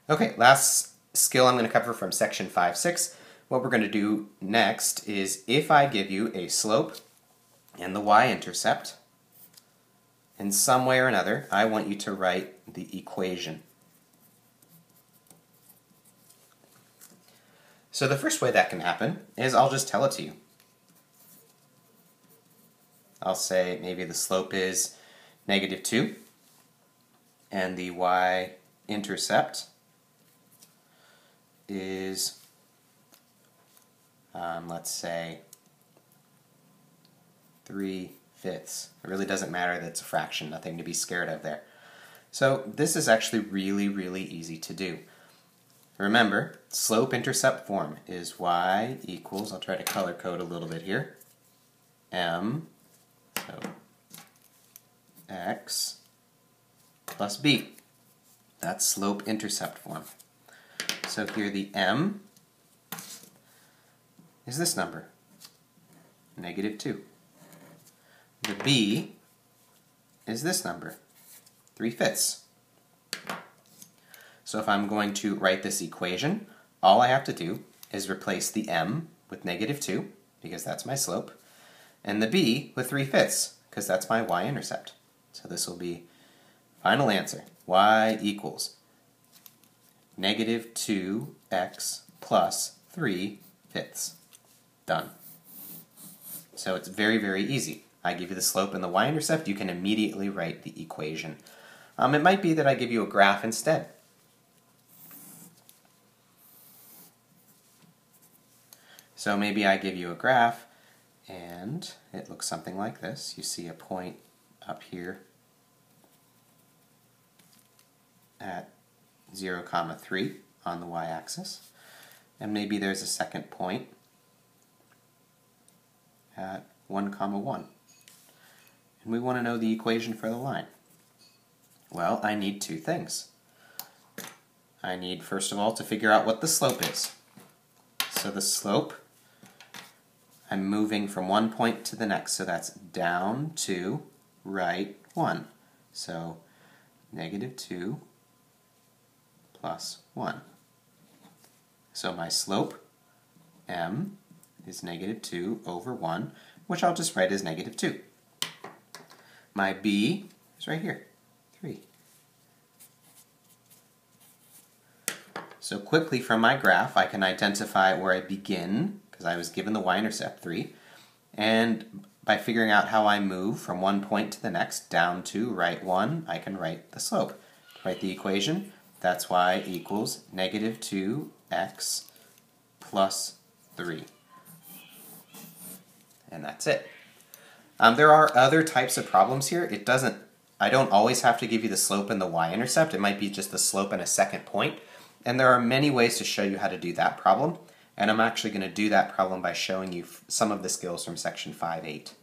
Okay, last skill I'm going to cover from section 5.6. What we're going to do next is if I give you a slope and the y-intercept, in some way or another, I want you to write the equation. So the first way that can happen is I'll just tell it to you. I'll say maybe the slope is -2 and the y-intercept is, let's say, 3/5. It really doesn't matter that it's a fraction, nothing to be scared of there. So this is actually really, really easy to do. Remember, slope-intercept form is y equals, I'll try to color code a little bit here, m, so x plus b. That's slope-intercept form. So here the m is this number, -2. The b is this number, 3/5. So if I'm going to write this equation, all I have to do is replace the m with -2, because that's my slope, and the b with 3/5, because that's my y-intercept. So this will be final answer. Y equals -2x plus 3/5. Done. So it's very, very easy. I give you the slope and the y-intercept, you can immediately write the equation. It might be that I give you a graph instead. So maybe I give you a graph and it looks something like this. You see a point up here at 0, 3 on the y-axis, and maybe there's a second point at 1, 1. And we want to know the equation for the line. Well, I need two things. I need, first of all, to figure out what the slope is. So the slope, I'm moving from one point to the next, so that's down to right 1. So -2 plus 1. So my slope, m, is -2 over 1, which I'll just write as -2. My b is right here, 3. So quickly from my graph, I can identify where I begin, because I was given the y-intercept 3, and by figuring out how I move from one point to the next, down to right 1, I can write the slope. Write the equation, that's y equals -2x plus 3. And that's it. There are other types of problems here. I don't always have to give you the slope and the y-intercept. It might be just the slope and a second point. And there are many ways to show you how to do that problem. And I'm actually going to do that problem by showing you some of the skills from section 5.8.